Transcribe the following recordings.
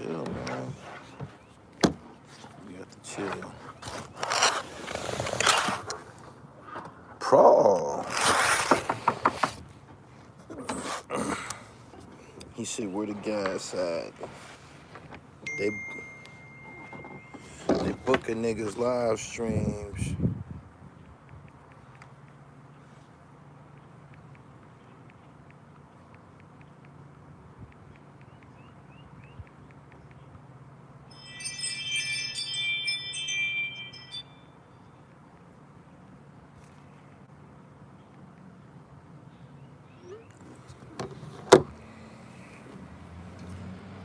chill, man. You got to chill. Praw. He said, where the gas at? They booking niggas live streams.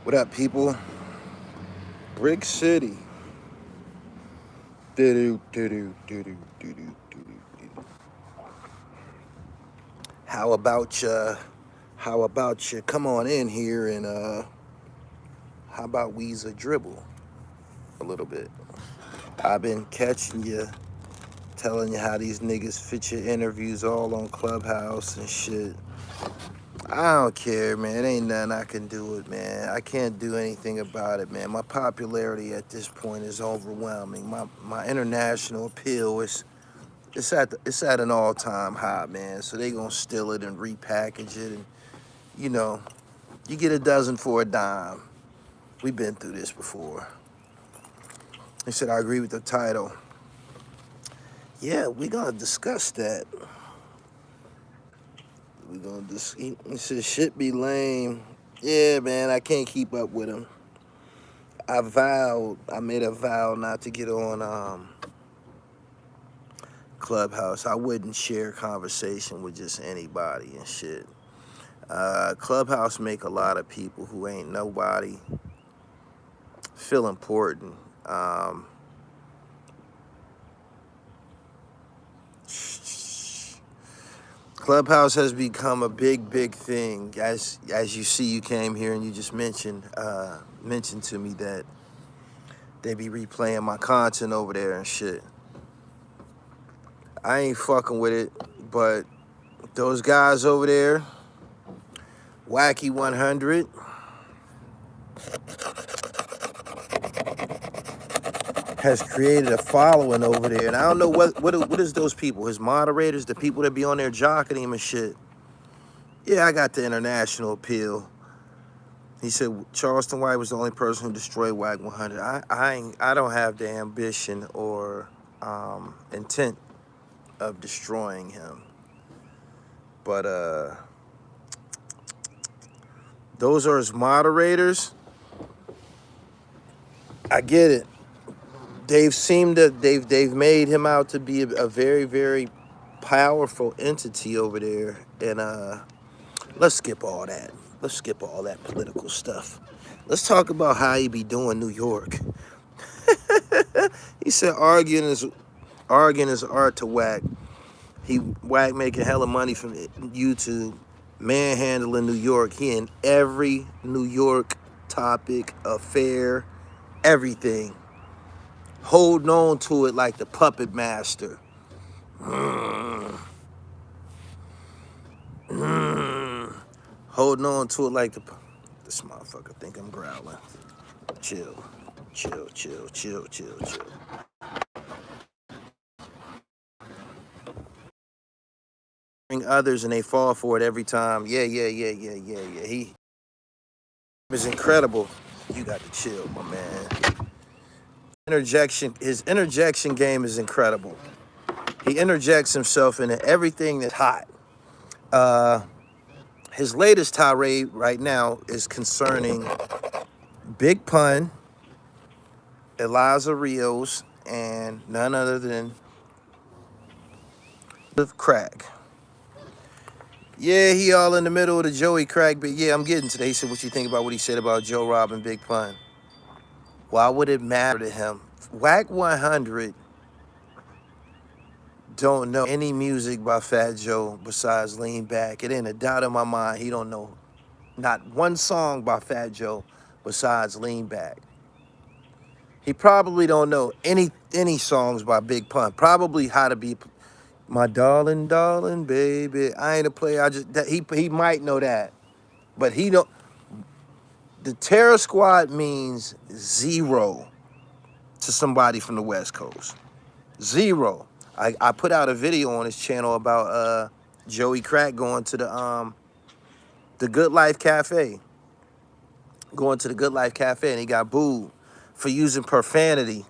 What up, people? Brick City. How about you? How about you come on in here and how about we's a dribble a little bit? I've been catching you, telling you how these niggas fit your interviews all on Clubhouse and shit. I don't care, man. It ain't nothing I can do it, man. I can't do anything about it, man. My popularity at this point is overwhelming. My international appeal is it's at an all-time high, man. So they gonna steal it and repackage it, and you know, you get a dozen for a dime. We've been through this before. He said, I agree with the title. Yeah, we're gonna discuss that. We're gonna he said, shit be lame. Yeah, man, I can't keep up with him. I made a vow not to get on Clubhouse. I wouldn't share conversation with just anybody and shit. Clubhouse make a lot of people who ain't nobody feel important. Clubhouse has become a big thing. As you see, you came here and you just mentioned to me that they be replaying my content over there and shit. I ain't fucking with it, but those guys over there, Wacky 100, has created a following over there, and I don't know what is those people, his moderators, the people that be on there jocking him and shit. Yeah, I got the international appeal. He said Charleston White was the only person who destroyed Wack 100. I don't have the ambition or intent of destroying him, but those are his moderators. I get it. They've made him out to be a very powerful entity over there, and let's skip all that. Let's skip all that political stuff. Let's talk about how he be doing New York. He said arguing is art to Wack. Wack making hella money from YouTube, manhandling New York. He in every New York topic, affair, everything. Holding on to it like the puppet master. Holding on to it like this motherfucker think I'm growling. Chill. Others and they fall for it every time. Yeah. He is incredible. You got to chill, my man. His interjection game is incredible. He interjects himself into everything that's hot. His latest tirade right now is concerning Big Pun, Eliza Rios, and none other than Crack. Yeah, he all in the middle of the Joey Crack, but yeah, I'm getting to that. He said, what you think about what he said about Joe Rob and Big Pun? Why would it matter to him? Wack 100 don't know any music by Fat Joe besides Lean Back. It ain't a doubt in my mind he don't know not one song by Fat Joe besides Lean Back. He probably don't know any songs by Big Pun. Probably How to Be My Darling Baby. I ain't a player. He might know that, but he don't. The Terror Squad means zero to somebody from the West Coast. Zero. I put out a video on his channel about Joey Crack going to the Good Life Cafe. Going to the Good Life Cafe, and he got booed for using profanity.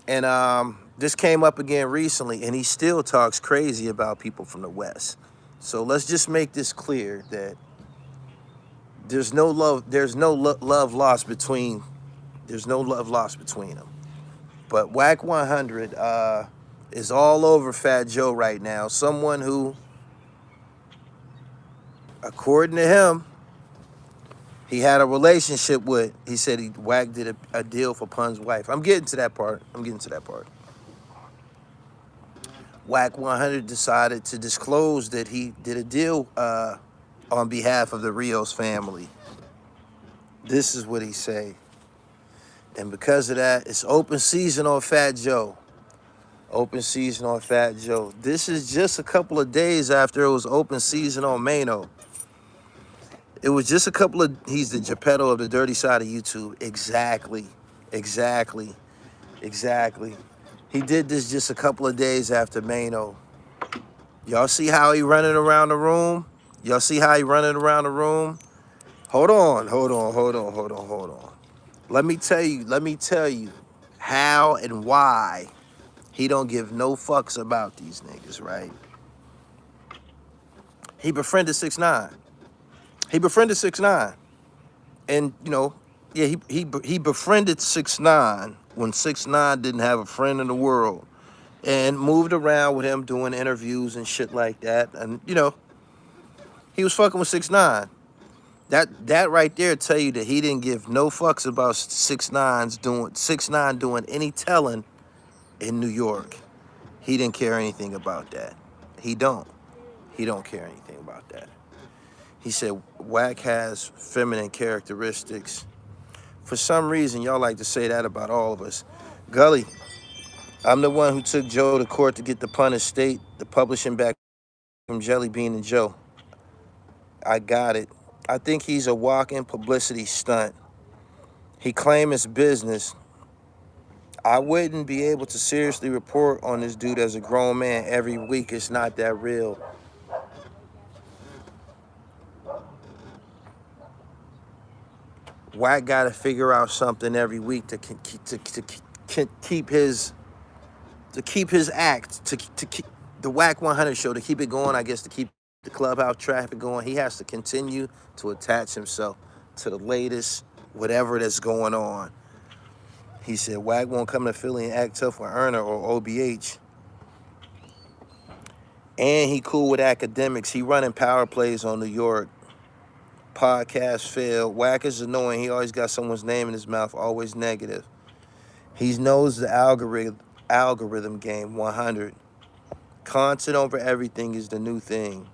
And this came up again recently, and he still talks crazy about people from the West. So let's just make this clear that there's no love lost between them. But Wack 100 is all over Fat Joe right now. Someone who, according to him, he had a relationship with. He said Wack did a deal for Pun's wife. I'm getting to that part. Wack 100 decided to disclose that he did a deal on behalf of the Rios family. This is what he said. And because of that, it's open season on Fat Joe. Open season on Fat Joe. This is just a couple of days after it was open season on Mano. It was just a couple of, he's the Geppetto of the dirty side of YouTube. Exactly. He did this just a couple of days after Mano. Y'all see how he running around the room? Hold on. Let me tell you how and why he don't give no fucks about these niggas, right? He befriended 6ix9ine. And, you know, yeah, he befriended 6ix9ine when 6ix9ine didn't have a friend in the world, and moved around with him doing interviews and shit like that. And, you know, he was fucking with 6ix9ine. That right there tell you that he didn't give no fucks about 6ix9ine doing any telling in New York. He didn't care anything about that. He don't care anything about that. He said Wack has feminine characteristics. For some reason, y'all like to say that about all of us. Gully, I'm the one who took Joe to court to get the Pun estate, the publishing back from Jelly Bean and Joe. I got it. I think he's a walk-in publicity stunt. He claimed it's business. I wouldn't be able to seriously report on this dude as a grown man every week. It's not that real. Wack got to figure out something every week to keep his act, to keep the Wack 100 show, to keep it going, I guess, to keep the clubhouse traffic going. He has to continue to attach himself to the latest whatever that's going on. He said Wack won't come to Philly and act tough with Erna or OBH. And he cool with academics. He running power plays on New York. Podcast failed. Wack is annoying. He always got someone's name in his mouth, always negative. He knows the algorithm game 100. Content over everything is the new thing.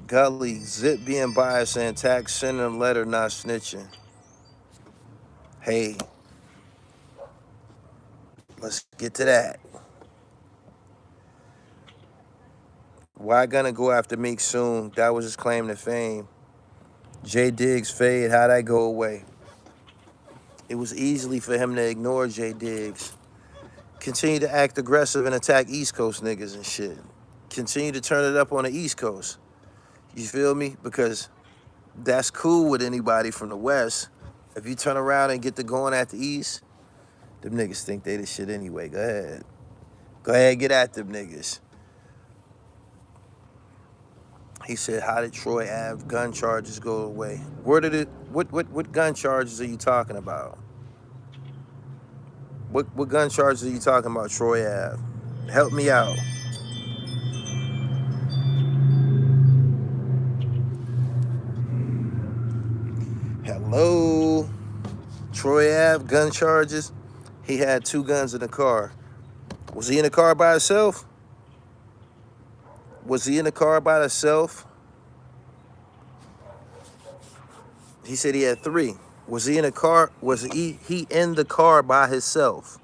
Gully, Zip being biased and attack, sending a letter, not snitching. Hey, let's get to that. Why gonna go after Meek soon? That was his claim to fame. J Diggs fade, how'd that go away? It was easily for him to ignore J Diggs. Continue to act aggressive and attack East Coast niggas and shit. Continue to turn it up on the East Coast. You feel me? Because that's cool with anybody from the West. If you turn around and get to going at the East, them niggas think they the shit anyway. Go ahead. Go ahead, get at them niggas. He said, how did Troy Ave gun charges go away? What gun charges are you talking about? What gun charges are you talking about, Troy Ave? Help me out. Hello? Troy Ave, gun charges? He had 2 guns in the car. Was he in the car by himself? He said he had 3. Was he in the car? Was he in the car by himself?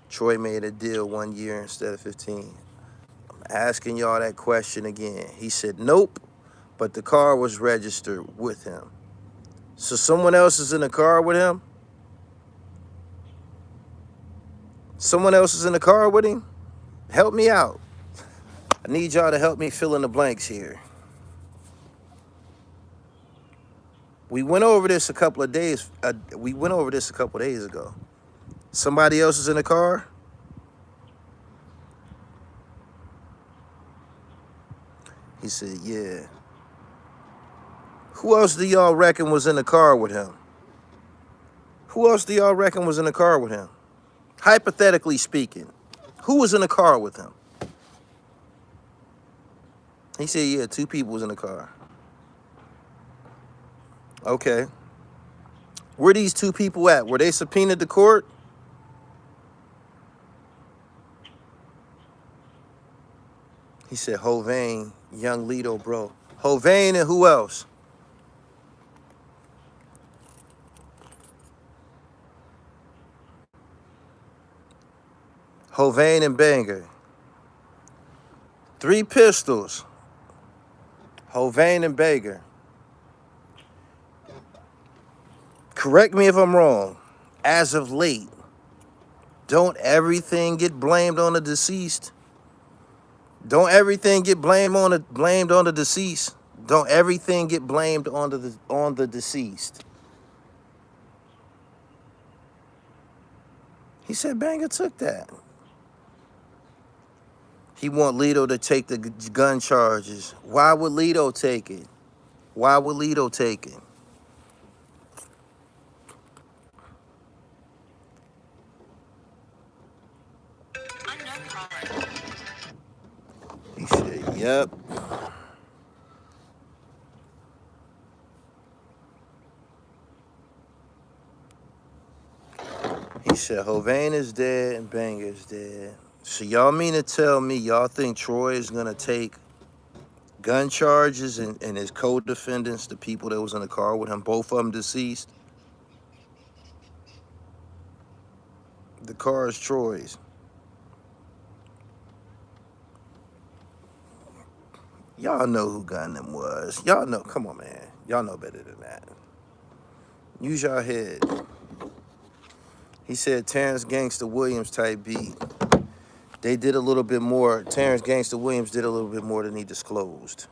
Troy made a deal 1 year instead of 15. Asking y'all that question again. He said, nope, but the car was registered with him. So someone else is in the car with him? Someone else is in the car with him? Help me out. I need y'all to help me fill in the blanks here. We went over this a couple of days. We went over this a couple of days ago. Somebody else is in the car? He said, yeah. Who else do y'all reckon was in the car with him? Who else do y'all reckon was in the car with him? Hypothetically speaking, who was in the car with him? He said, yeah, 2 people was in the car. Okay. Where these 2 people at? Were they subpoenaed to court? He said, Hovain, Young Lido, bro. Hovain and who else? Hovain and Banger. 3 pistols. Hovain and Banger. Correct me if I'm wrong. As of late, don't everything get blamed on the deceased? Don't everything get blamed on the deceased? Don't everything get blamed on the deceased? He said Banger took that. He want Lido to take the gun charges. Why would Lido take it? Why would Lido take it? He said, yep. He said Hovain is dead and Banger is dead. So y'all mean to tell me y'all think Troy is gonna take gun charges and his co-defendants, the people that was in the car with him, both of them deceased? The car is Troy's. Y'all know who gun them was. Y'all know, come on, man. Y'all know better than that. Use your head. He said Terrence Gangsta Williams type beat. They did a little bit more. Terrence Gangsta Williams did a little bit more than he disclosed.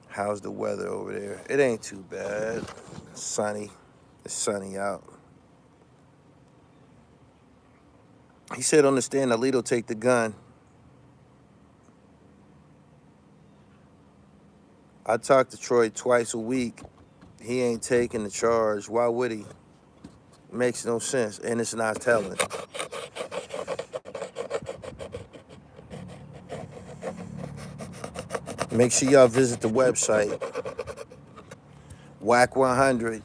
How's the weather over there? It ain't too bad. It's sunny. It's sunny out. He said on the stand, Alito take the gun. I talk to Troy twice a week. He ain't taking the charge. Why would he? Makes no sense, and it's not telling. Make sure y'all visit the website. Wack 100,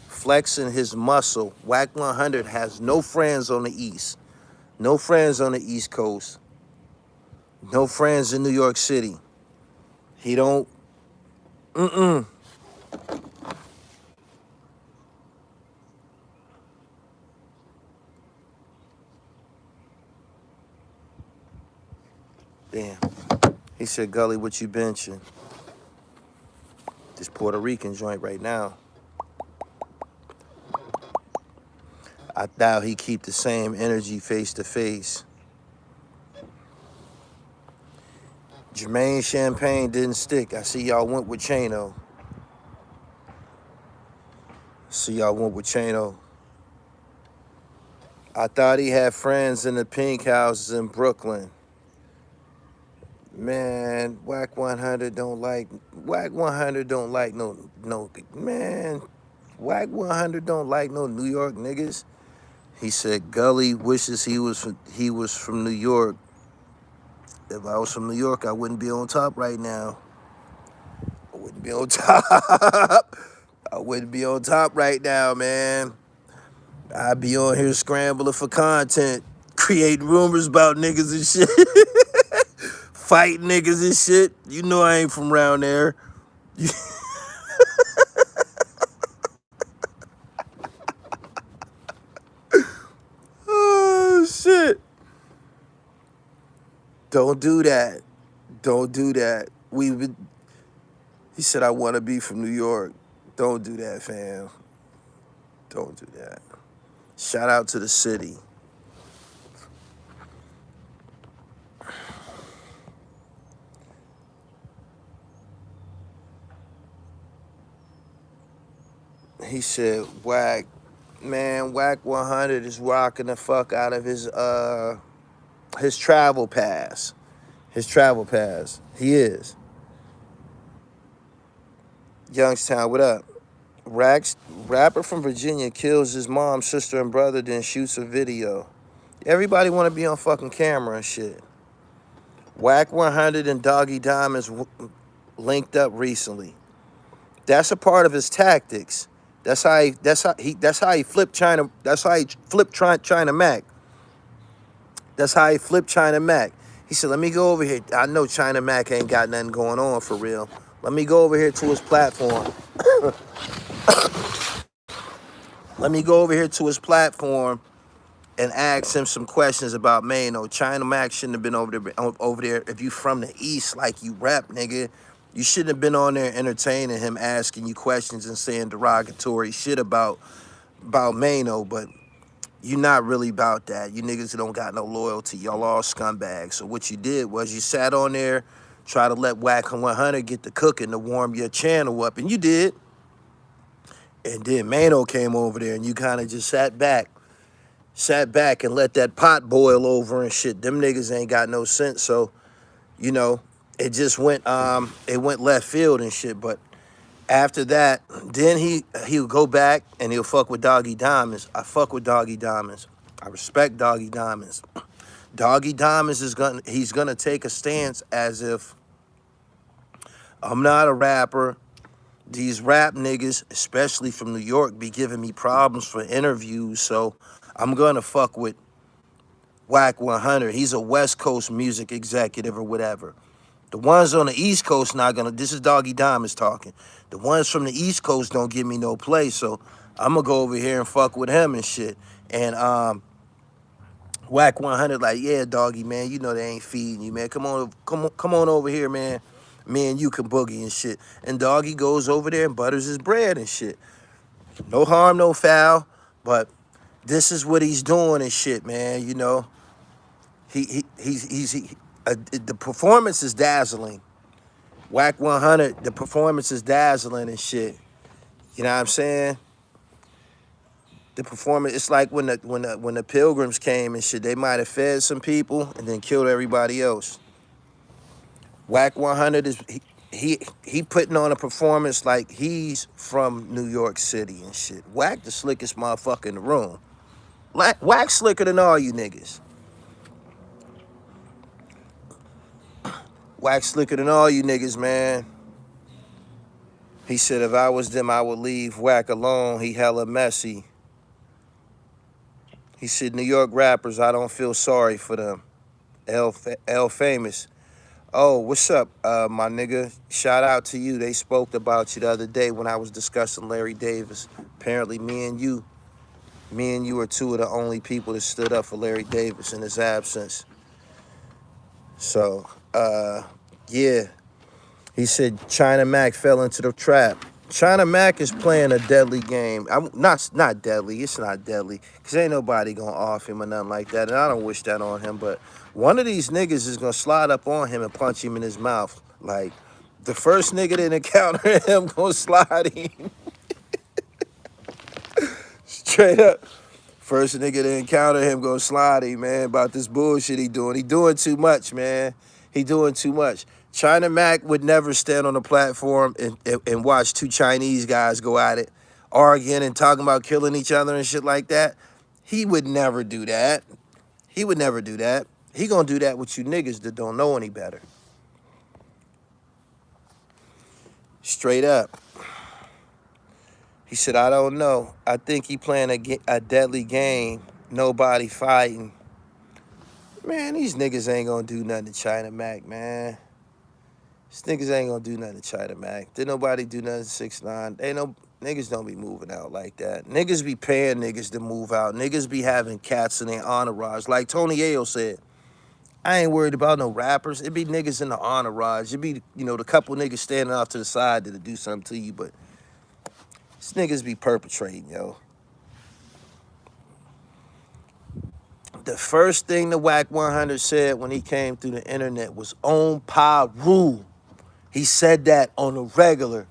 flexing his muscle. Wack 100 has no friends on the East. No friends on the East Coast. No friends in New York City. He don't, Damn. He said, Gully, what you benching? This Puerto Rican joint right now. I doubt he keep the same energy face to face. Jermaine Champagne didn't stick. I see y'all went with Chano. I thought he had friends in the pink houses in Brooklyn. Man, Wack 100 don't like no, man. Wack 100 don't like no New York niggas. He said Gully wishes he was from New York. If I was from New York, I wouldn't be on top right now. I wouldn't be on top. I wouldn't be on top right now, man. I'd be on here scrambling for content, creating rumors about niggas and shit. Fighting niggas and shit. You know I ain't from around there. Oh, shit. Don't do that. Don't do that. He said, I want to be from New York. Don't do that, fam. Don't do that. Shout out to the city. He said, Wack, man, Wack 100 is rocking the fuck out of his travel pass. His travel pass. He is. Youngstown, what up? Rapper from Virginia kills his mom, sister, and brother, then shoots a video. Everybody want to be on fucking camera and shit. Wack 100 and Doggy Diamonds linked up recently. That's a part of his tactics. That's how he flipped China. That's how he flipped China Mac. That's how he flipped China Mac. He said, let me go over here. I know China Mac ain't got nothing going on for real. Let me go over here to his platform. Let me go over here to his platform and ask him some questions about Mano. China Mac shouldn't have been over there. If you from the East like you rap, nigga, you shouldn't have been on there entertaining him, asking you questions and saying derogatory shit about Mano, but you not really about that. You niggas don't got no loyalty. Y'all all scumbags. So what you did was you sat on there, try to let Wack 100 get the cooking to warm your channel up, and you did. And then Mano came over there, and you kind of just sat back and let that pot boil over and shit. Them niggas ain't got no sense. So, you know, it just went left field and shit. But after that, then he'll go back and he'll fuck with Doggy Diamonds. I fuck with Doggy Diamonds. I respect Doggy Diamonds. Doggy Diamonds he's gonna take a stance as if I'm not a rapper. These rap niggas, especially from New York, be giving me problems for interviews, so I'm gonna fuck with Wack 100. He's a West Coast music executive or whatever. The ones on the East Coast not gonna, this is Doggy Diamonds talking. The ones from the East Coast don't give me no play, so I'm gonna go over here and fuck with him and shit. And Wack 100 like, yeah, Doggy, man, you know they ain't feeding you, man. Come on over here, man. Me and you can boogie and shit. And Doggy goes over there and butters his bread and shit. No harm, no foul, but this is what he's doing and shit, man. You know, the performance is dazzling. Wack 100, the performance is dazzling and shit. You know what I'm saying? The performance, it's like when the Pilgrims came and shit. They might have fed some people and then killed everybody else. Wack 100 is he putting on a performance like he's from New York City and shit. Wack the slickest motherfucker in the room. Wack slicker than all you niggas. Wack slicker than all you niggas, man. He said if I was them, I would leave Wack alone. He hella messy. He said New York rappers, I don't feel sorry for them. L Famous. Oh, what's up, my nigga? Shout out to you. They spoke about you the other day when I was discussing Larry Davis. Apparently, me and you are two of the only people that stood up for Larry Davis in his absence. So, yeah. He said China Mac fell into the trap. China Mac is playing a deadly game. Not deadly. It's not deadly. Because ain't nobody going to off him or nothing like that. And I don't wish that on him. But one of these niggas is going to slide up on him and punch him in his mouth. Like, the first nigga that encounter him going to slide him. Straight up. First nigga that encounter him going to slide him, man, about this bullshit he doing. He doing too much, man. He doing too much. China Mac would never stand on a platform and watch two Chinese guys go at it, arguing and talking about killing each other and shit like that. He would never do that. He would never do that. He gonna do that with you niggas that don't know any better. Straight up. He said, I don't know. I think he playing a deadly game. Nobody fighting. Man, these niggas ain't gonna do nothing to China Mac, man. These niggas ain't gonna do nothing to China Mac. Did nobody do nothing to 6ix9ine? Niggas don't be moving out like that. Niggas be paying niggas to move out. Niggas be having cats in their entourage. Like Tony Ayo said, I ain't worried about no rappers. It be niggas in the entourage. It be, you know, the couple niggas standing off to the side that'll do something to you, but these niggas be perpetrating, yo. The first thing the Wack 100 said when he came through the internet was on THRU. He said that on the regular.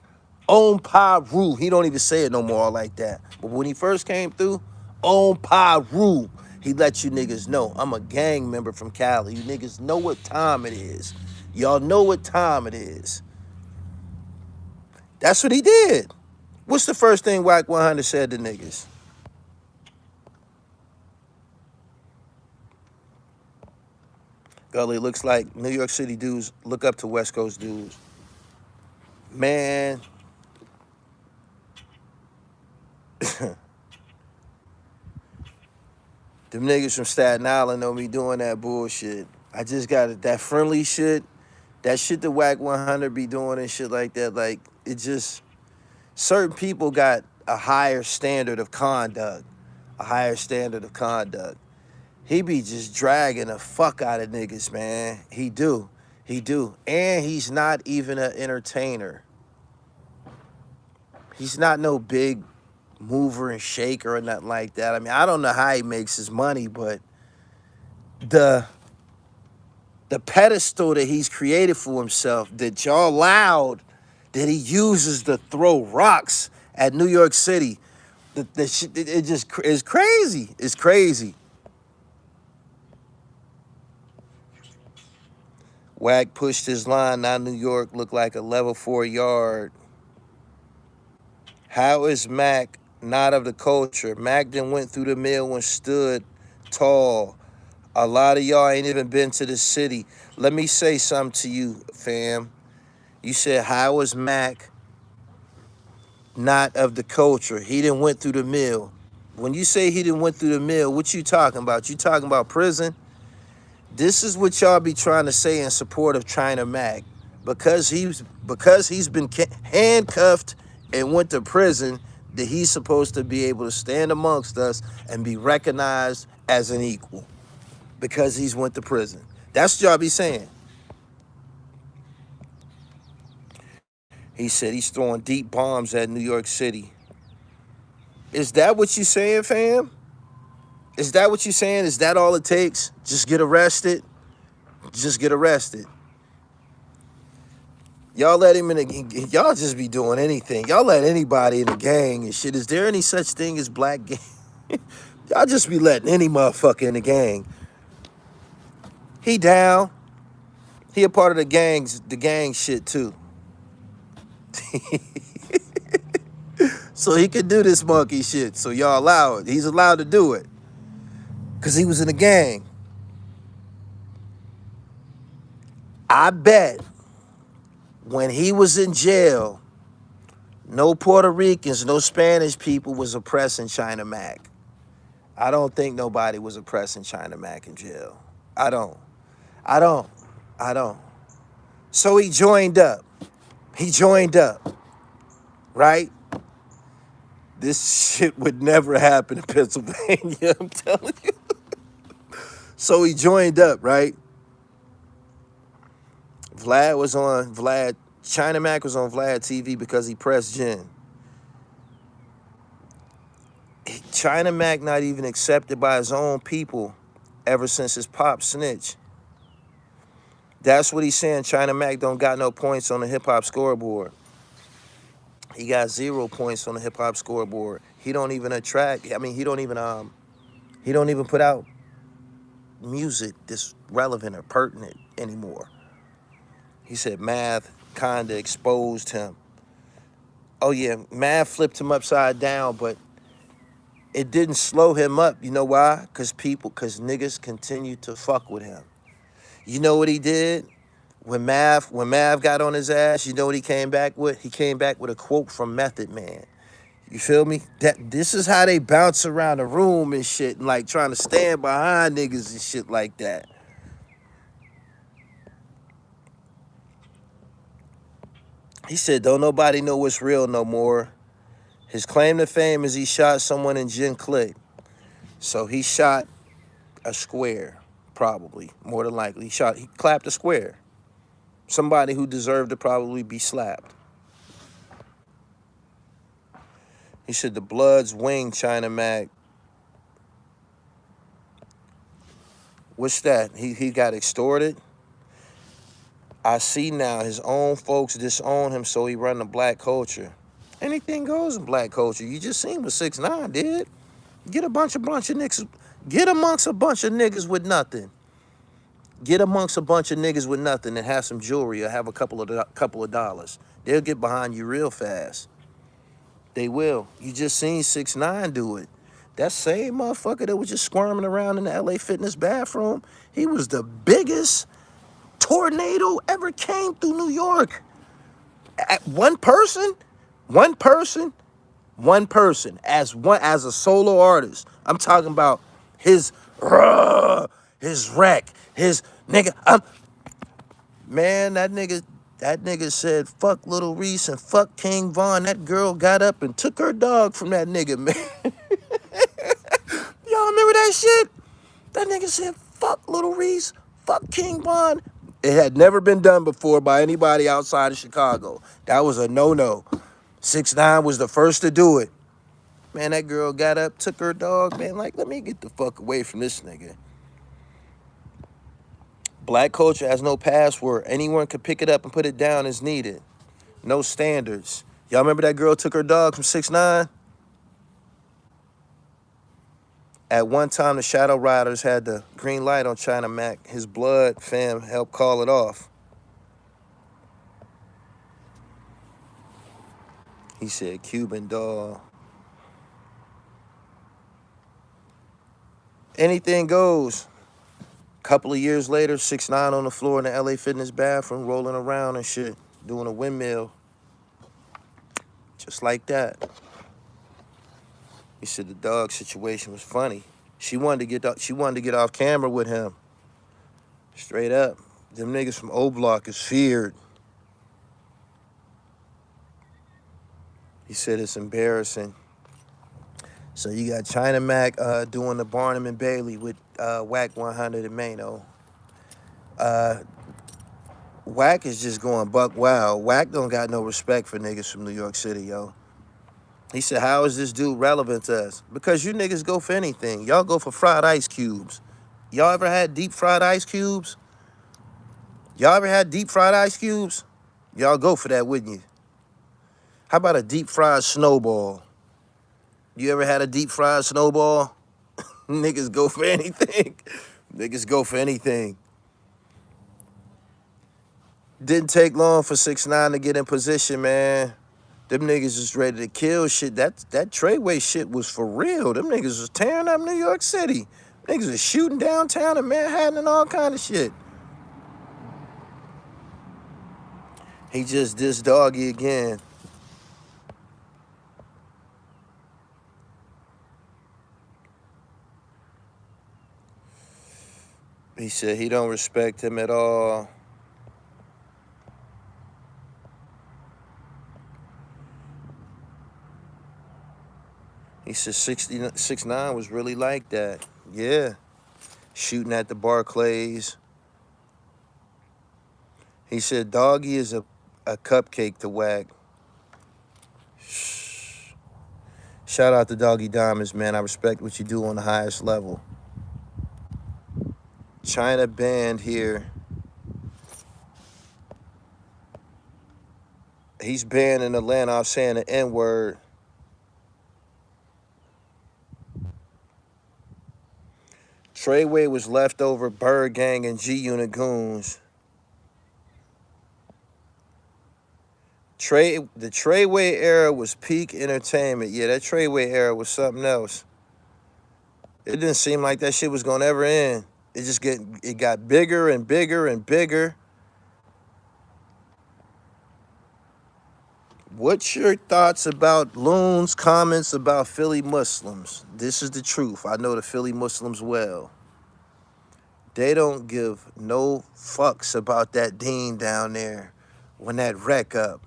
On THRU. He don't even say it no more like that. But when he first came through, on THRU, he let you niggas know, I'm a gang member from Cali. You niggas know what time it is. Y'all know what time it is. That's what he did. What's the first thing Wack 100 said to niggas? Gully, looks like New York City dudes look up to West Coast dudes. Man. Them niggas from Staten Island know me doing that bullshit. I just got it. That friendly shit, that shit the Wack 100 be doing and shit like that, like, it just, certain people got a higher standard of conduct. A higher standard of conduct. He be just dragging the fuck out of niggas, man. He do. He do. And he's not even an entertainer. He's not no big mover and shaker or nothing like that. I mean, I don't know how he makes his money, but the pedestal that he's created for himself, that y'all allowed, that he uses to throw rocks at New York City, the shit, it just is crazy. It's crazy. Wack pushed his line. Now New York looked like a level 4 yard. How is Mac not of the culture? Mac then went through the mill and stood tall. A lot of y'all ain't even been to the city. Let me say something to you, fam. You said, how is Mac not of the culture? He didn't went through the mill. When you say he didn't went through the mill, what you talking about? You talking about prison? This is what y'all be trying to say in support of China Mac. Because he's been handcuffed and went to prison, that he's supposed to be able to stand amongst us and be recognized as an equal. Because he's went to prison. That's what y'all be saying. He said he's throwing deep bombs at New York City. Is that what you saying, fam? Is that what you saying? Is that all it takes? Just get arrested? Just get arrested. Y'all let him in the, y'all just be doing anything. Y'all let anybody in the gang and shit. Is there any such thing as black gang? Y'all just be letting any motherfucker in the gang. He down. He a part of the gang shit too. So he could do this monkey shit. So y'all allow it. He's allowed to do it. Because he was in the gang. I bet when he was in jail, no Puerto Ricans, no Spanish people was oppressing China Mac. I don't think nobody was oppressing China Mac in jail. I don't. So he joined up. Right? This shit would never happen in Pennsylvania, I'm telling you. So he joined up, right? China Mac was on Vlad TV because he pressed Jen. China Mac not even accepted by his own people ever since his pop snitch. That's what he's saying. China Mac don't got no points on the hip-hop scoreboard. He got 0 points on the hip-hop scoreboard. He don't even attract, I mean, he don't even put out music that's relevant or pertinent anymore. He said math kinda exposed him. Oh yeah, math flipped him upside down, but it didn't slow him up. You know why? Because niggas continued to fuck with him. You know what he did? When Mav got on his ass, you know what he came back with? He came back with a quote from Method Man. You feel me? This is how they bounce around the room and shit, and like trying to stand behind niggas and shit like that. He said, don't nobody know what's real no more. His claim to fame is he shot someone in Gin Click. So he shot a square. probably, more than likely. He clapped a square. Somebody who deserved to probably be slapped. He said the Bloods winged China Mac. What's that? He got extorted? I see now his own folks disown him, so he run the black culture. Anything goes in black culture. You just seen what 6ix9ine did. Get a bunch of niggas. Get amongst a bunch of niggas with nothing. Get amongst a bunch of niggas with nothing and have some jewelry or have a couple of dollars. They'll get behind you real fast. They will. You just seen 6ix9ine do it. That same motherfucker that was just squirming around in the LA Fitness bathroom, he was the biggest tornado ever came through New York. One person, as a solo artist. I'm talking about his wreck, his nigga. Man, that nigga said fuck Little Reese and fuck King Von. That girl got up and took her dog from that nigga, man. Y'all remember that shit? That nigga said fuck Little Reese, fuck King Von. It had never been done before by anybody outside of Chicago. That was a no-no. 6ix9ine was the first to do it. Man, that girl got up, took her dog, man, like, let me get the fuck away from this nigga. Black culture has no password. Anyone can pick it up and put it down as needed. No standards. Y'all remember that girl took her dog from 6ix9ine? At one time, the Shadow Riders had the green light on China Mac. His blood fam helped call it off. He said, Cuban doll. Anything goes. Couple of years later, 6ix9ine on the floor in the LA Fitness bathroom, rolling around and shit, doing a windmill. Just like that. He said the dog situation was funny. She wanted to get off camera with him. Straight up. Them niggas from O Block is feared. He said it's embarrassing. So you got China Mac doing the Barnum and Bailey with Wack 100 and Mano. Wack is just going buck wild. Wack don't got no respect for niggas from New York City, yo. He said, how is this dude relevant to us? Because you niggas go for anything. Y'all go for fried ice cubes. Y'all ever had deep fried ice cubes? Y'all ever had deep fried ice cubes? Y'all go for that, wouldn't you? How about a deep fried snowball? You ever had a deep fried snowball? Niggas go for anything. Niggas go for anything. Didn't take long for 6ix9ine to get in position, man. Them niggas was ready to kill shit. That Treyway shit was for real. Them niggas was tearing up New York City. Niggas was shooting downtown in Manhattan and all kind of shit. He just dissed Doggy again. He said he don't respect him at all. He said 6ix9ine was really like that. Yeah. Shooting at the Barclays. He said Doggy is a cupcake to Wack. Shout out to Doggy Diamonds, man. I respect what you do on the highest level. China banned here. He's banned in Atlanta off saying the N-word. Treyway was leftover Bird Gang and G-Unit goons. The Treyway era was peak entertainment. Yeah, that Treyway era was something else. It didn't seem like that shit was gonna ever end. It got bigger and bigger and bigger. What's your thoughts about Loon's comments about Philly Muslims? This is the truth. I know the Philly Muslims well. They don't give no fucks about that dean down there when that wreck up.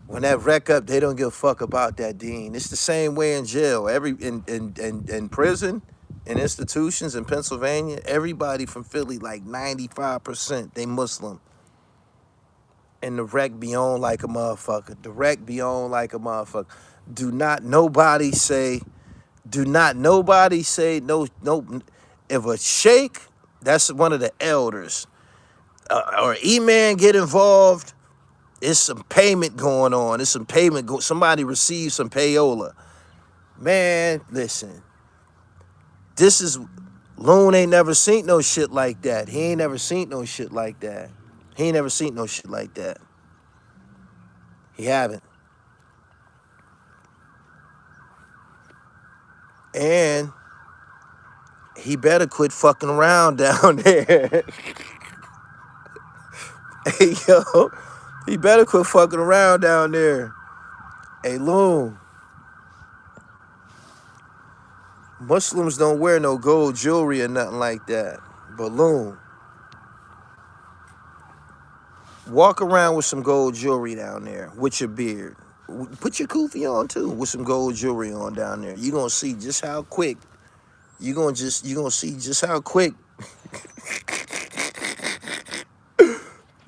When that wreck up, they don't give a fuck about that dean. It's the same way in jail. In prison, in institutions in Pennsylvania, everybody from Philly, like 95%, they Muslim. And the rec be on like a motherfucker. The rec be on like a motherfucker. Do not nobody say no. If a sheikh, that's one of the elders, or E-man get involved, it's some payment going on. It's some payment. Somebody receives some payola. Man, listen. This is, Loon ain't never seen no shit like that. He ain't never seen no shit like that. He ain't never seen no shit like that. He haven't. And he better quit fucking around down there. Hey, yo, he better quit fucking around down there. Hey, Loon, Muslims don't wear no gold jewelry or nothing like that. But Loon, walk around with some gold jewelry down there with your beard. Put your kufi on too with some gold jewelry on down there. You're gonna see just how quick. You're gonna see just how quick.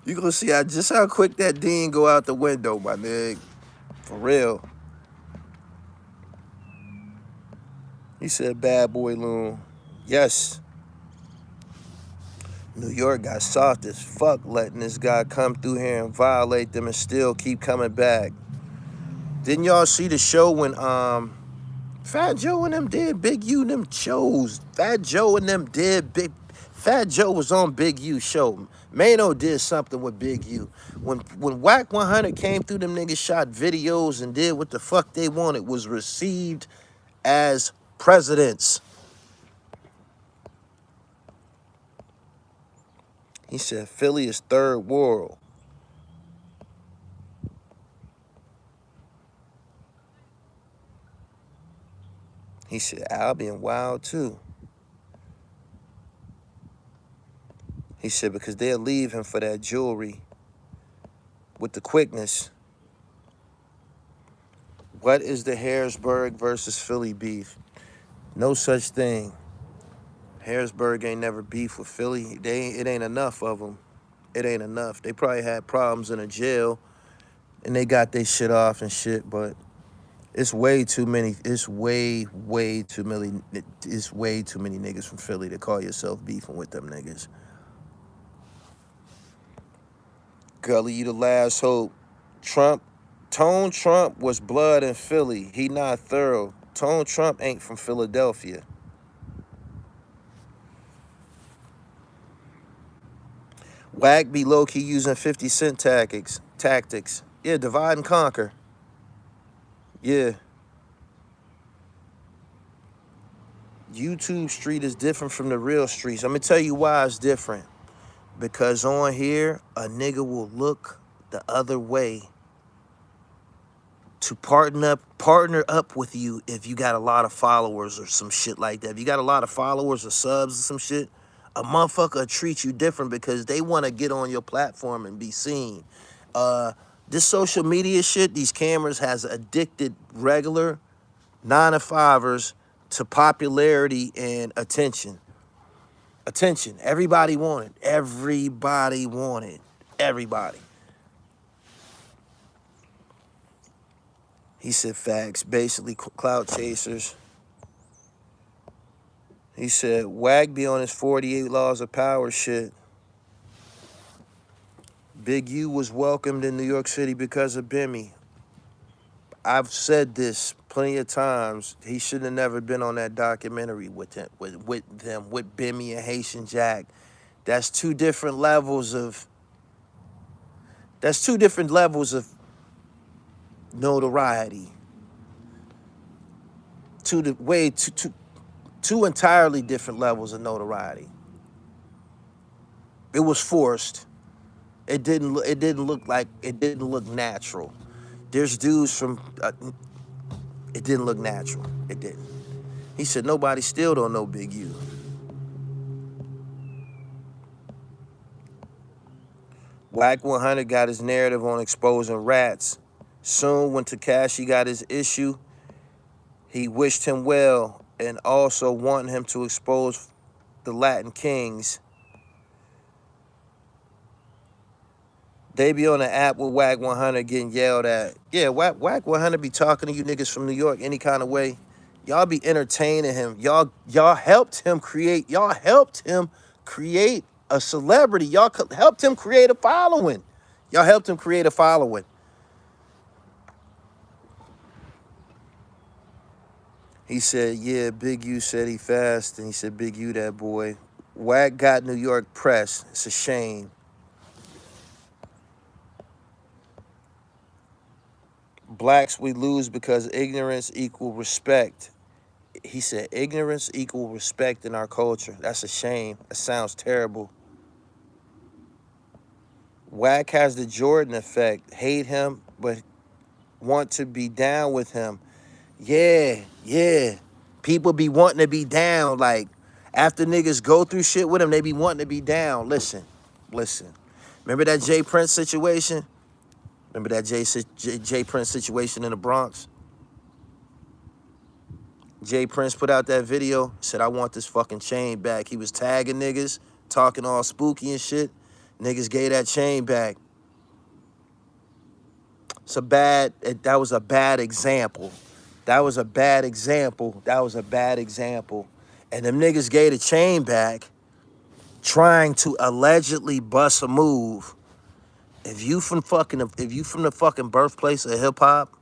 You're gonna see just how quick that dean go out the window, my nigga. For real. He said, bad boy Loon. Yes. New York got soft as fuck letting this guy come through here and violate them and still keep coming back. Didn't y'all see the show when Fat Joe and them did Big U and them shows? Fat Joe and them did Fat Joe was on Big U show. Mano did something with Big U. When Wack 100 came through, them niggas shot videos and did what the fuck they wanted, was received as presidents. He said Philly is third world. He said Albion wild too. He said because they'll leave him for that jewelry with the quickness. What is the Harrisburg versus Philly beef? No such thing. Harrisburg ain't never beef with Philly. It ain't enough of them. It ain't enough. They probably had problems in a jail and they got their shit off and shit, but it's way too many. It's way too many. It's way too many niggas from Philly to call yourself beefing with them niggas. Gully, you the last hope. Tone Trump was blood in Philly. He not thorough. Tone Trump ain't from Philadelphia. Wack be low-key using 50 Cent tactics. Yeah, divide and conquer. Yeah. YouTube street is different from the real streets. I'm going to tell you why it's different. Because on here, a nigga will look the other way to partner up with you if you got a lot of followers or some shit like that. If you got a lot of followers or subs or some shit, a motherfucker will treat you different because they want to get on your platform and be seen. This social media shit, these cameras has addicted regular 9-to-5ers to popularity and attention. Attention. Everybody wanted. Everybody wanted. Everybody. He said facts. Basically, clout chasers. He said Wack be on his 48 laws of power shit. Big U was welcomed in New York City because of Bimmy. I've said this plenty of times. He should have never been on that documentary with him, with Bimmy and Haitian Jack. That's two different levels of. That's two different levels of notoriety. Two entirely different levels of notoriety. It was forced. It didn't look natural. There's dudes from. It didn't look natural. It didn't. He said nobody still don't know Big U. Wack 100 got his narrative on exposing rats. Soon when Tekashi got his issue, he wished him well and also wanting him to expose the Latin Kings. They be on the app with Wack 100 getting yelled at. Yeah, Wack 100 be talking to you niggas from New York any kind of way. Y'all be entertaining him. Y'all helped him create. Y'all helped him create a celebrity. Y'all helped him create a following. Y'all helped him create a following. He said, yeah, Big U said he fast. And he said, Big U that boy. Wack got New York press. It's a shame. Blacks, we lose because ignorance equal respect. He said, ignorance equal respect in our culture. That's a shame. That sounds terrible. Wack has the Jordan effect. Hate him, but want to be down with him. Yeah. People be wanting to be down. Like, after niggas go through shit with him, they be wanting to be down. Listen. Remember that J Prince situation? Remember that J Prince situation in the Bronx? J Prince put out that video, said, I want this fucking chain back. He was tagging niggas, talking all spooky and shit. Niggas gave that chain back. That was a bad example. And them niggas gave the chain back, trying to allegedly bust a move. If you from the fucking birthplace of hip hop,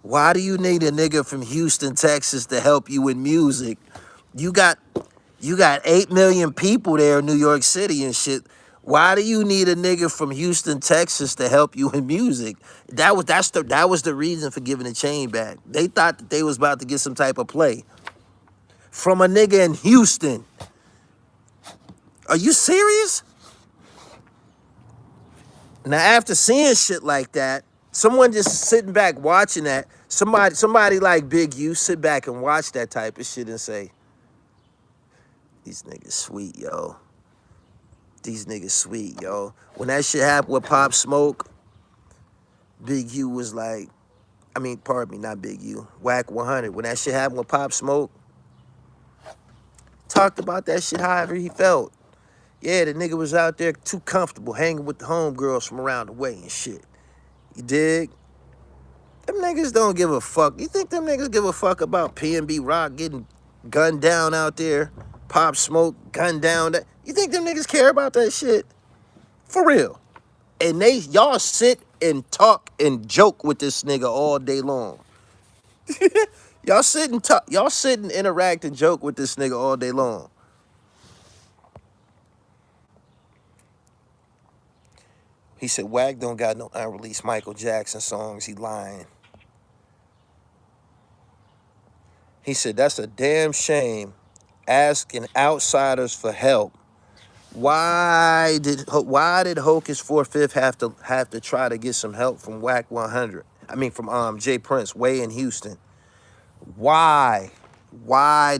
why do you need a nigga from Houston, Texas to help you with music? You got 8 million people there in New York City and shit. Why do you need a nigga from Houston, Texas to help you in music? That was the reason for giving the chain back. They thought that they was about to get some type of play from a nigga in Houston. Are you serious? Now, after seeing shit like that, someone just sitting back watching that, somebody like Big U sit back and watch that type of shit and say, these niggas sweet, yo. When that shit happened with Pop Smoke, Big U was like, pardon me, not Big U, Wack 100. When that shit happened with Pop Smoke, talked about that shit however he felt. Yeah, the nigga was out there too comfortable hanging with the homegirls from around the way and shit. You dig? Them niggas don't give a fuck. You think them niggas give a fuck about P&B Rock getting gunned down out there? Pop Smoke gunned down? You think them niggas care about that shit? For real. And y'all sit and talk and joke with this nigga all day long. Y'all sit and interact and joke with this nigga all day long. He said, Wack don't got no unreleased Michael Jackson songs. He lying. He said, that's a damn shame. Asking outsiders for help. Why did Hocus 4/5 have to try to get some help from Wack 100? From J Prince way in Houston. Why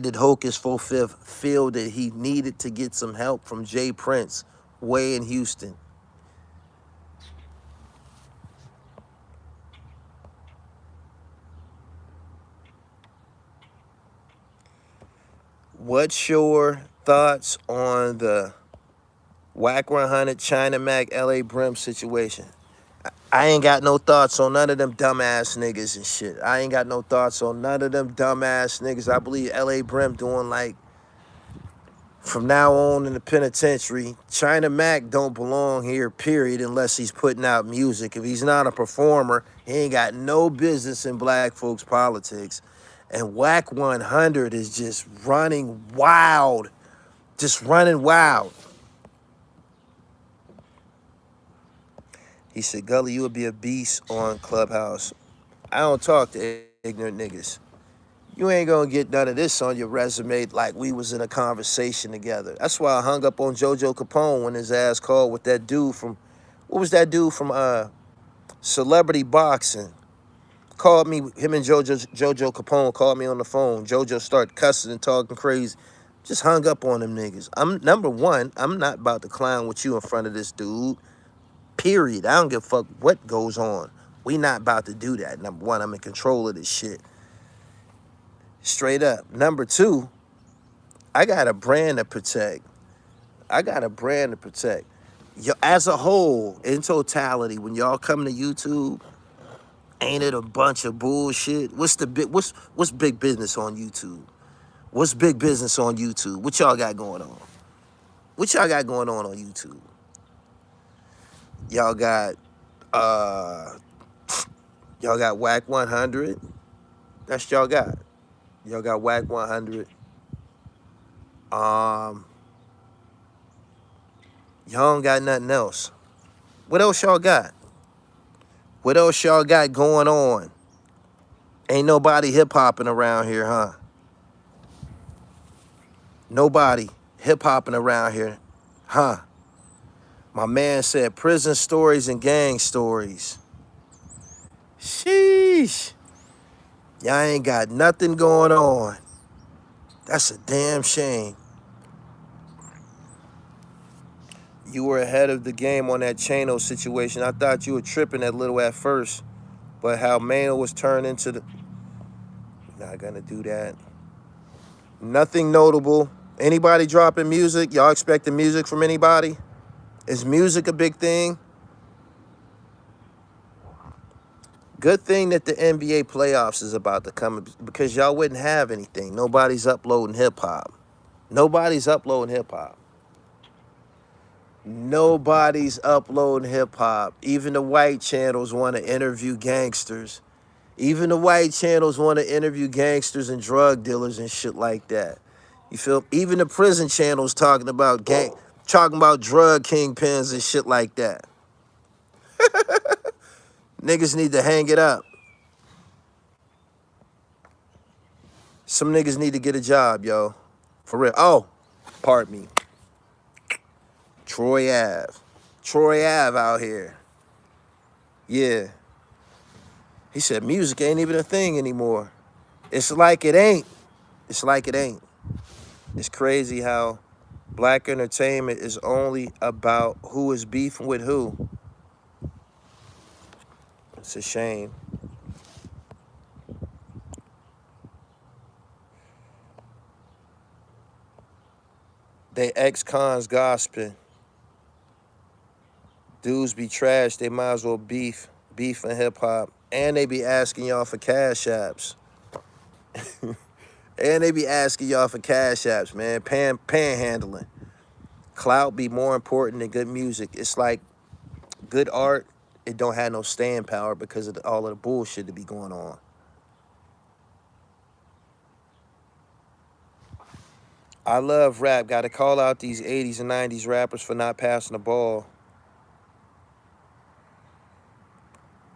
did Hocus 4/5 feel that he needed to get some help from J Prince way in Houston? What's your thoughts on the Wack 100, China Mac, LA Brim situation? I ain't got no thoughts on none of them dumbass niggas and shit. I ain't got no thoughts on none of them dumbass niggas. I believe LA Brim doing like, from now on in the penitentiary. China Mac don't belong here, period, unless he's putting out music. If he's not a performer, he ain't got no business in black folks' politics. And Wack 100 is just running wild. He said, Gully, you would be a beast on Clubhouse. I don't talk to ignorant niggas. You ain't gonna get none of this on your resume like we was in a conversation together. That's why I hung up on JoJo Capone when his ass called with that dude from, what was that dude from Celebrity Boxing? Called me, him and JoJo Capone called me on the phone. JoJo started cussing and talking crazy. Just hung up on them niggas. Number one, I'm not about to clown with you in front of this dude. Period. I don't give a fuck what goes on. We not about to do that. Number one, I'm in control of this shit. Straight up. Number two, I got a brand to protect. I got a brand to protect. As a whole, in totality, when y'all come to YouTube, ain't it a bunch of bullshit? What's big business on YouTube? What's big business on YouTube? What y'all got going on? What y'all got going on YouTube? Y'all got Wack 100. That's y'all got. Y'all got Wack 100. Y'all don't got nothing else. What else y'all got? What else y'all got going on? Ain't nobody hip-hopping around here, huh? Nobody hip-hopping around here, huh? My man said prison stories and gang stories. Sheesh. Y'all ain't got nothing going on. That's a damn shame. You were ahead of the game on that Chano situation. I thought you were tripping that little at first, but how Mano was turned into the... Not gonna do that. Nothing notable. Anybody dropping music? Y'all expecting music from anybody? Is music a big thing? Good thing that the NBA playoffs is about to come because y'all wouldn't have anything. Nobody's uploading hip-hop. Nobody's uploading hip-hop. Nobody's uploading hip-hop. Even the white channels want to interview gangsters. Even the white channels want to interview gangsters and drug dealers and shit like that. You feel? Even the prison channels talking about drug kingpins and shit like that. Niggas need to hang it up. Some niggas need to get a job, yo. For real. Oh, pardon me. Troy Ave. Troy Ave out here. Yeah. He said music ain't even a thing anymore. It's like it ain't. It's like it ain't. It's crazy how black entertainment is only about who is beefing with who. It's a shame. They ex-cons gossiping. Dudes be trash. They might as well beef in hip-hop. And they be asking y'all for cash apps. And they be asking y'all for cash apps, man. Panhandling. Clout be more important than good music. It's like good art, it don't have no staying power because of all of the bullshit that be going on. I love rap. Got to call out these 80s and 90s rappers for not passing the ball.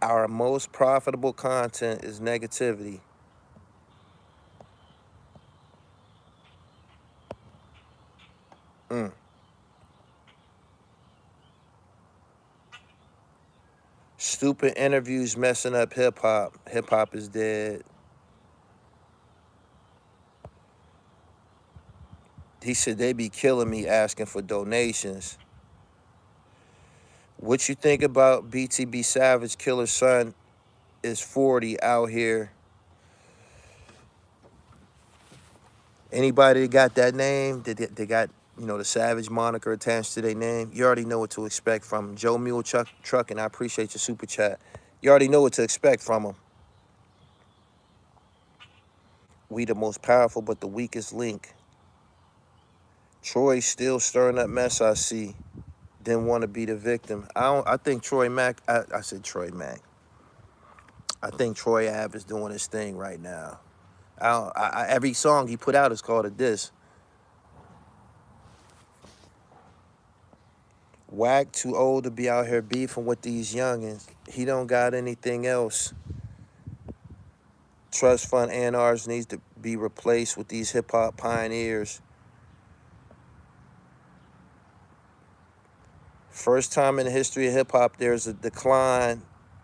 Our most profitable content is negativity. Stupid interviews messing up hip-hop. Hip-hop is dead. He said they be killing me asking for donations. What you think about BTB Savage Killer's son is 40 out here? Anybody that got that name, they got, you know, the Savage moniker attached to their name, you already know what to expect from him. Joe Mule Trucking, I appreciate your super chat. You already know what to expect from him. We the most powerful but the weakest link. Troy still stirring up mess, I see. Didn't want to be the victim. I think Troy Mack, I said Troy Mack. I think Troy Ave is doing his thing right now. Every song he put out is called a diss. Wack too old to be out here beefing with these youngins. He don't got anything else. Trust fund A&Rs needs to be replaced with these hip-hop pioneers. First time in the history of hip-hop, there's a decline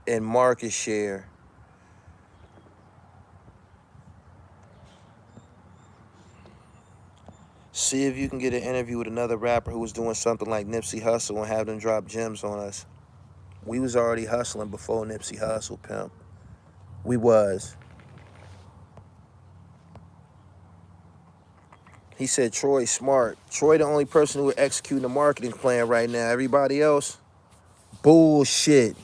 in market share. See if you can get an interview with another rapper who was doing something like Nipsey Hussle and have them drop gems on us. We was already hustling before Nipsey Hussle, pimp. We was. He said Troy's smart. Troy the only person who executing the marketing plan right now. Everybody else, bullshit.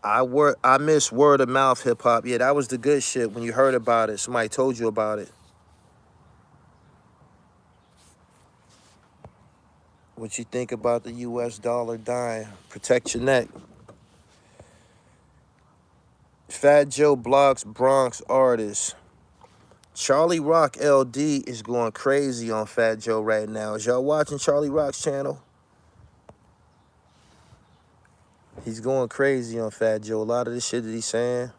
I miss word of mouth hip hop. Yeah, that was the good shit when you heard about it. Somebody told you about it. What you think about the US dollar dying? Protect your neck. Fat Joe blocks Bronx artists. Charlie Rock LD is going crazy on Fat Joe right now. Is y'all watching Charlie Rock's channel? He's going crazy on Fat Joe. A lot of the shit that he's saying.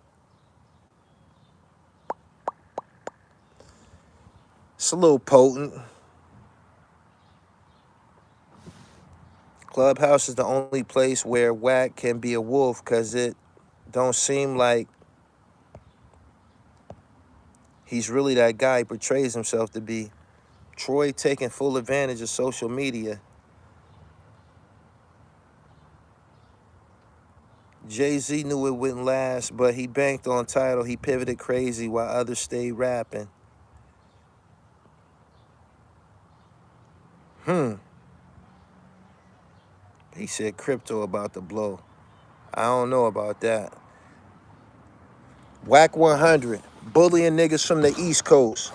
It's a little potent. Clubhouse is the only place where Wack can be a wolf because it don't seem like he's really that guy he portrays himself to be. Troy taking full advantage of social media. Jay-Z knew it wouldn't last, but he banked on title. He pivoted crazy while others stayed rapping. He said crypto about to blow. I don't know about that. Wack 100, bullying niggas from the East Coast.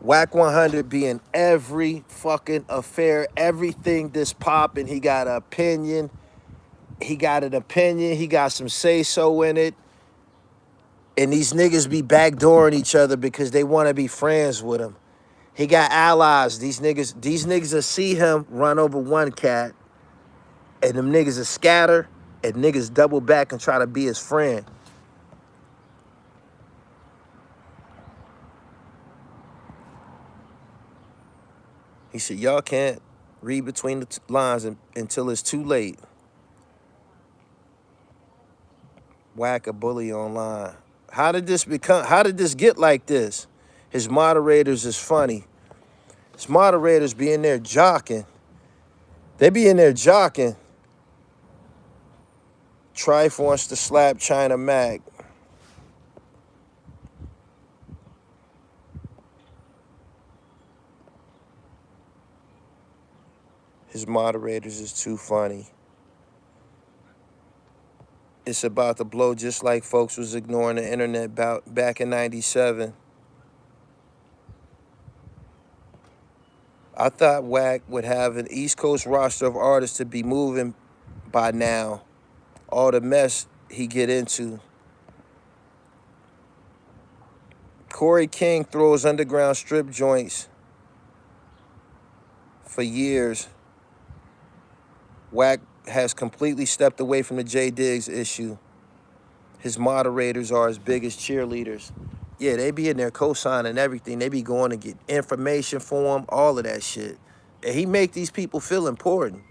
Wack 100 being every fucking affair, everything that's popping. He got an opinion. He got an opinion. He got some say-so in it. And these niggas be backdooring each other because they want to be friends with him. He got allies. These niggas will see him run over one cat, and them niggas will scatter, and niggas double back and try to be his friend. He said, y'all can't read between the lines until it's too late. Whack a bully online. How did this get like this? His moderators is funny. His moderators be in there jocking. They be in there jocking. Trife wants to slap China Mac. His moderators is too funny. It's about to blow just like folks was ignoring the internet back in 97. I thought Wack would have an East Coast roster of artists to be moving by now. All the mess he get into. Corey King throws underground strip joints for years. Wack has completely stepped away from the J Diggs issue. His moderators are his biggest cheerleaders. Yeah, they be in there co-signing everything. They be going to get information for him, all of that shit. And he make these people feel important.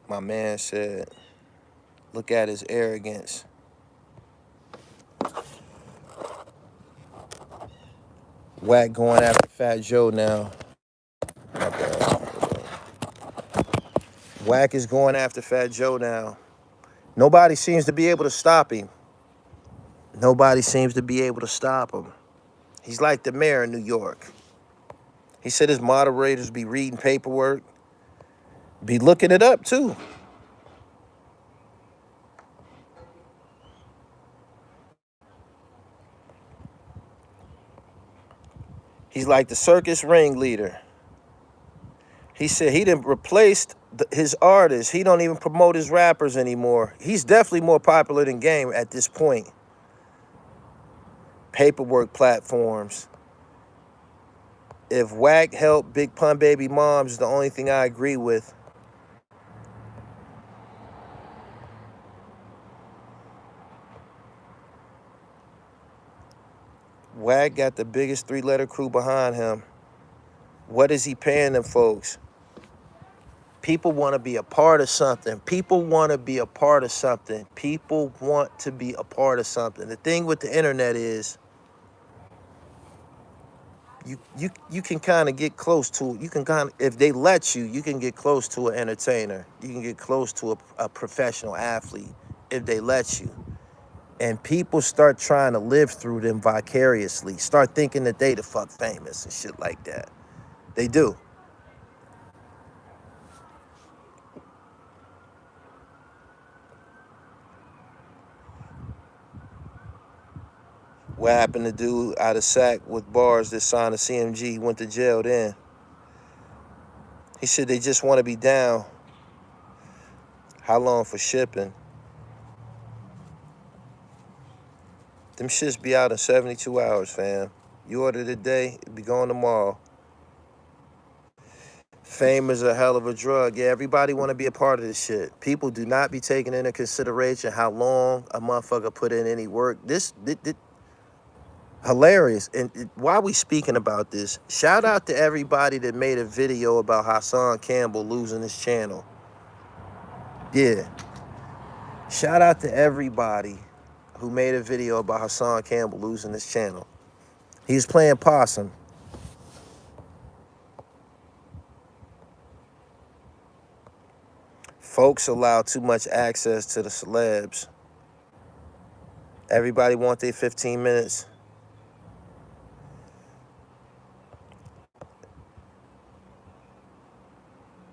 My man said, look at his arrogance. Wack going after Fat Joe now. Wack is going after Fat Joe now. Nobody seems to be able to stop him. Nobody seems to be able to stop him. He's like the mayor of New York. He said his moderators be reading paperwork, be looking it up too. He's like the circus ringleader. He said he done replaced his artists. He don't even promote his rappers anymore. He's definitely more popular than Game at this point. Paperwork platforms. If Wack helped Big Pun Baby Moms is the only thing I agree with. Wack got the biggest three-letter crew behind him. What is he paying them folks? People want to be a part of something. People want to be a part of something. People want to be a part of something. The thing with the internet is you can kind of get close to, you can kind of, if they let you, you can get close to an entertainer. You can get close to a professional athlete if they let you. And people start trying to live through them vicariously. Start thinking that they the fuck famous and shit like that. They do. What happened to dude out of Sac with bars that signed a CMG, went to jail then? He said they just want to be down. How long for shipping? Them shits be out in 72 hours, fam. You order today, it be going tomorrow. Fame is a hell of a drug. Yeah, everybody want to be a part of this shit. People do not be taking into consideration how long a motherfucker put in any work. This hilarious. And while we speaking about this, shout out to everybody that made a video about Hassan Campbell losing his channel. Yeah. Shout out to everybody who made a video about Hassan Campbell losing his channel. He was playing possum. Folks allow too much access to the celebs. Everybody want their 15 minutes.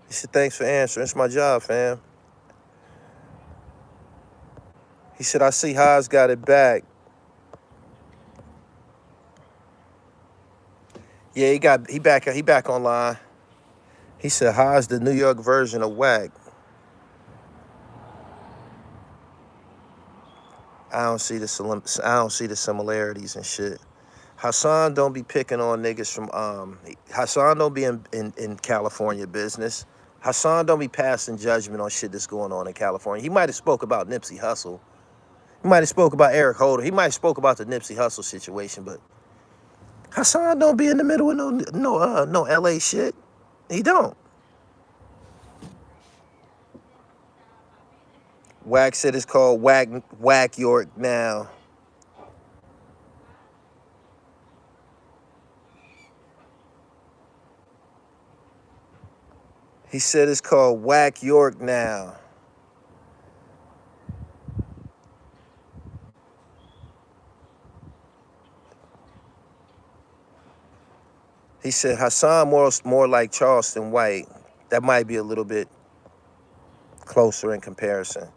He said, thanks for answering. It's my job, fam. He said, I see Haas got it back. Yeah, he back online. He said Haas the New York version of Wack. I don't see the similarities and shit. Hassan don't be picking on niggas from Hassan don't be in California business. Hassan don't be passing judgment on shit that's going on in California. He might have spoke about Nipsey Hussle. He might have spoke about Eric Holder. He might have spoke about the Nipsey Hussle situation, but Hassan don't be in the middle of no LA shit. He don't. Wack said it's called Wack York now. He said it's called Wack York now. He said Hassan more like Charleston White. That might be a little bit closer in comparison.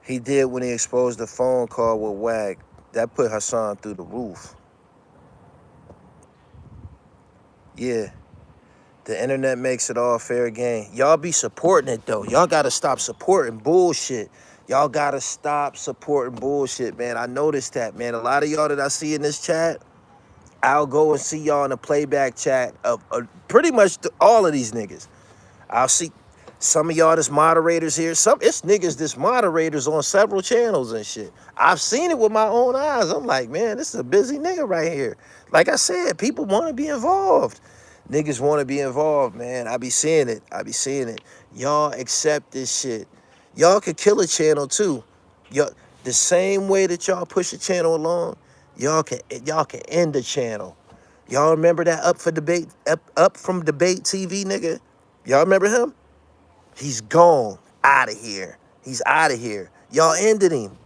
He did when he exposed the phone call with Wack. That put Hassan through the roof. Yeah. The internet makes it all fair game. Y'all be supporting it, though. Y'all got to stop supporting bullshit. Y'all got to stop supporting bullshit, man. I noticed that, man. A lot of y'all that I see in this chat, I'll go and see y'all in the playback chat of pretty much all of these niggas. I'll see some of y'all that's moderators here. It's niggas that's moderators on several channels and shit. I've seen it with my own eyes. I'm like, man, this is a busy nigga right here. Like I said, people want to be involved. Niggas want to be involved, man. I be seeing it. Y'all accept this shit. Y'all could kill a channel too. Y'all, the same way that y'all push a channel along, y'all can end the channel. Y'all remember that up from debate TV nigga? Y'all remember him? He's gone. Out of here. He's out of here. Y'all ended him.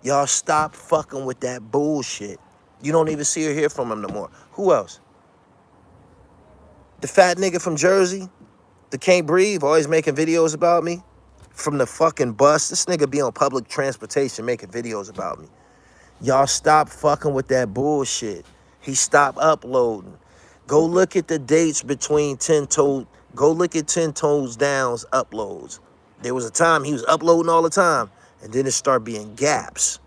Y'all stop fucking with that bullshit. You don't even see or hear from him no more. Who else? The fat nigga from Jersey that can't breathe, always making videos about me. From the fucking bus. This nigga be on public transportation making videos about me. Y'all stop fucking with that bullshit. He stopped uploading. Go look at the dates between 10 Toes Down's uploads. There was a time he was uploading all the time, and then it started being gaps.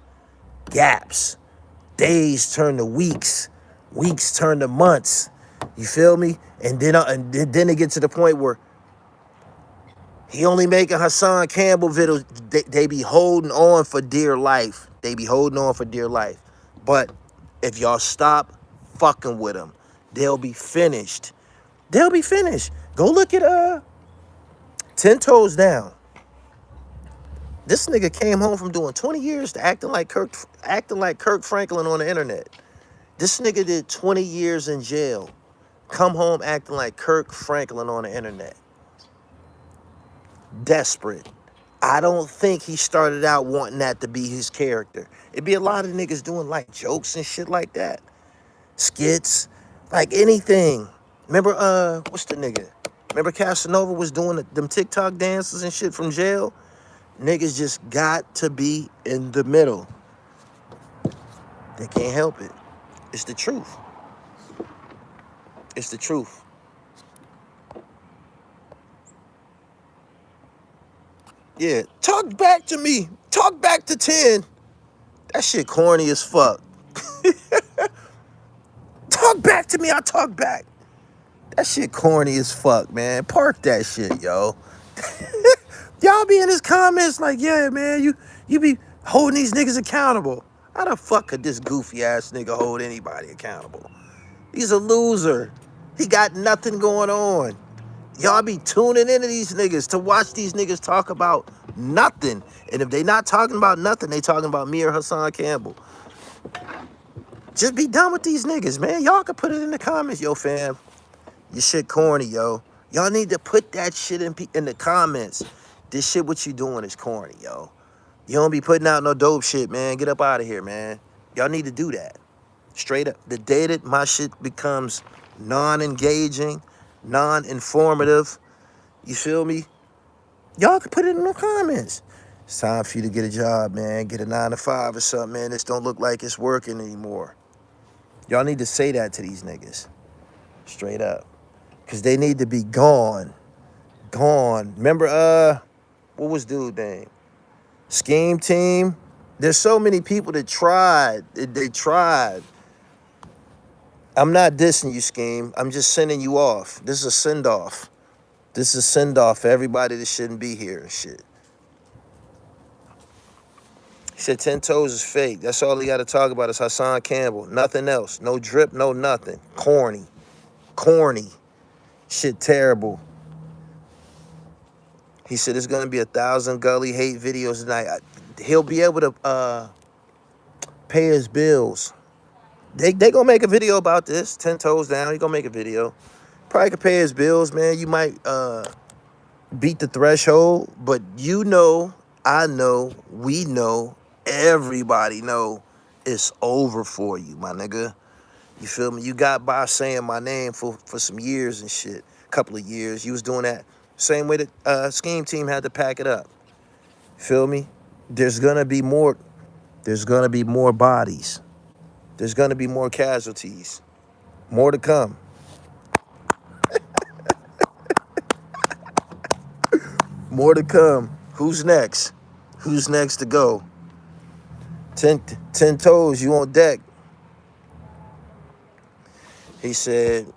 Gaps. Days turn to weeks. Weeks turn to months. You feel me? And then it gets to the point where he only making Hassan Campbell videos. They be holding on for dear life. But If y'all stop fucking with them, they'll be finished. They'll be finished. Go look at 10 Toes Down. This nigga came home from doing 20 years to acting like Kirk Franklin on the internet. This nigga did 20 years in jail. Come home acting like Kirk Franklin on the internet. Desperate. I don't think he started out wanting that to be his character. It'd be a lot of niggas doing like jokes and shit like that. Skits, like anything. Remember, what's the nigga? Remember Casanova was doing them TikTok dances and shit from jail? Niggas just got to be in the middle. They can't help it. It's the truth. It's the truth. Yeah, talk back to me. Talk back to 10. That shit corny as fuck. Talk back to me, I'll talk back. That shit corny as fuck, man. Park that shit, yo. Y'all be in his comments like, yeah, man, you be holding these niggas accountable. How the fuck could this goofy ass nigga hold anybody accountable? He's a loser. He got nothing going on. Y'all be tuning into these niggas to watch these niggas talk about nothing. And if they not talking about nothing, they talking about me or Hassan Campbell. Just be done with these niggas, man. Y'all can put it in the comments, yo, fam. Your shit corny, yo. Y'all need to put that shit in the comments. This shit what you doing is corny, yo. You don't be putting out no dope shit, man. Get up out of here, man. Y'all need to do that. Straight up. The day that my shit becomes non-engaging, non-informative, you feel me? Y'all can put it in the comments. It's time for you to get a job, man. Get a 9 to 5 or something, man. This don't look like it's working anymore. Y'all need to say that to these niggas. Straight up. Because they need to be gone. Gone. Remember, what was dude's name? Scheme Team. There's so many people that tried. They tried. I'm not dissing you, Scheme. I'm just sending you off. This is a send-off. This is a send-off for everybody that shouldn't be here and shit. He said 10 Toes is fake. That's all he got to talk about is Hassan Campbell. Nothing else. No drip, no nothing. Corny. Corny. Shit terrible. He said there's going to be 1,000 Gully hate videos tonight. He'll be able to pay his bills. They going to make a video about this. 10 Toes Down. He going to make a video. Probably could pay his bills, man. You might beat the threshold. But you know, I know, we know, everybody know it's over for you, my nigga. You feel me? You got by saying my name for some years and shit. A couple of years. You was doing that same way that Scheme Team had to pack it up. Feel me? There's gonna be more. There's gonna be more bodies. There's gonna be more casualties. More to come. More to come. Who's next? Who's next to go? 10 Toes, you on deck. He said,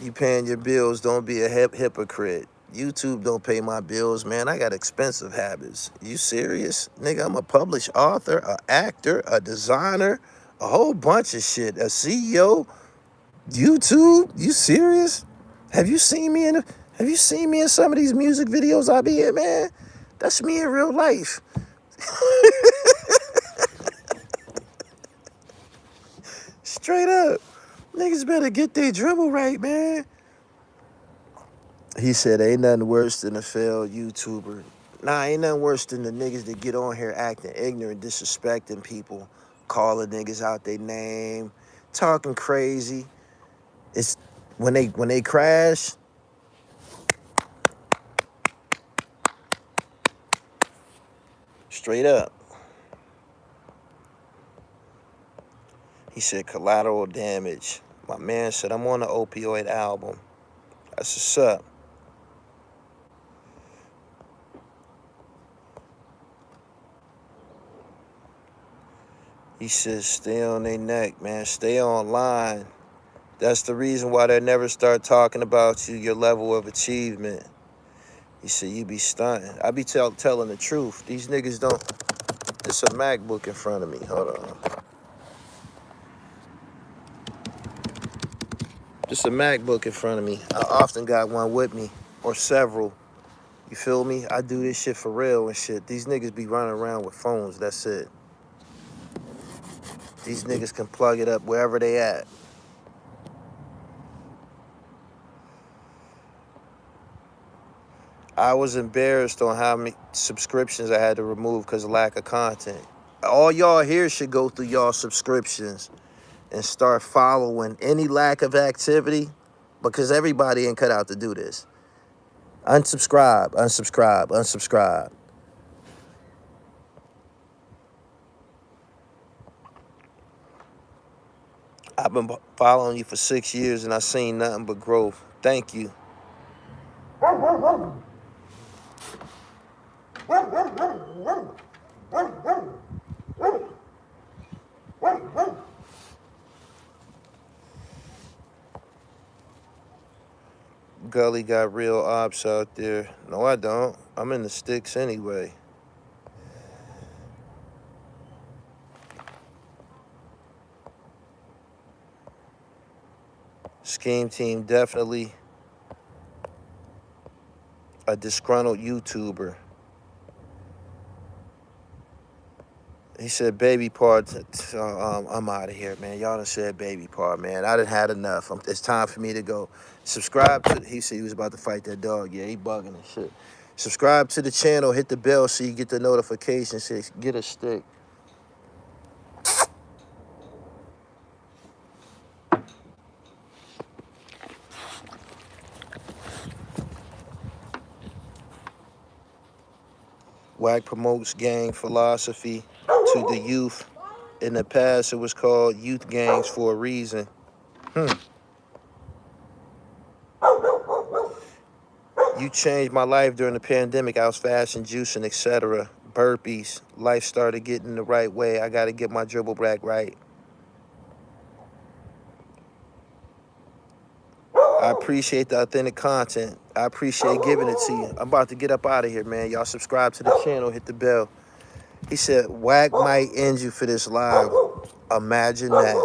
you paying your bills, don't be a hypocrite. YouTube don't pay my bills, man. I got expensive habits. You serious? Nigga, I'm a published author, an actor, a designer, a whole bunch of shit. A CEO. YouTube? You serious? Have you seen me in some of these music videos I be in, man? That's me in real life. Straight up. Niggas better get their dribble right, man. He said, ain't nothing worse than a failed YouTuber. Nah, ain't nothing worse than the niggas that get on here acting ignorant, disrespecting people, calling niggas out their name, talking crazy. It's when they crash. Straight up. He said, collateral damage. My man said, I'm on the opioid album. That's what's up. He says, stay on their neck, man. Stay online. That's the reason why they never start talking about you, your level of achievement. He said, you be stunting. I be telling the truth. These niggas don't. It's a MacBook in front of me. Hold on. Just a MacBook in front of me. I often got one with me, or several. You feel me? I do this shit for real and shit. These niggas be running around with phones, that's it. These niggas can plug it up wherever they at. I was embarrassed on how many subscriptions I had to remove because of lack of content. All y'all here should go through y'all subscriptions and start following any lack of activity, because everybody ain't cut out to do this. Unsubscribe, unsubscribe, unsubscribe. I've been following you for 6 years and I've seen nothing but growth. Thank you. Gully got real ops out there. No, I don't. I'm in the sticks anyway. Scheme Team definitely a disgruntled YouTuber. He said baby part. I'm out of here, man. Y'all done said baby part, man. I done had enough. It's time for me to go. Subscribe to, he said he was about to fight that dog. Yeah, he bugging and shit. Subscribe to the channel, hit the bell so you get the notification. Says get a stick. Wack promotes gang philosophy to the youth. In the past, it was called youth gangs for a reason. You changed my life during the pandemic. I was fasting, juicing, etc. Burpees. Life started getting the right way. I got to get my dribble back right. I appreciate the authentic content. I appreciate giving it to you. I'm about to get up out of here, man. Y'all subscribe to the channel, hit the bell. He said, Wack might end you for this live. Imagine that.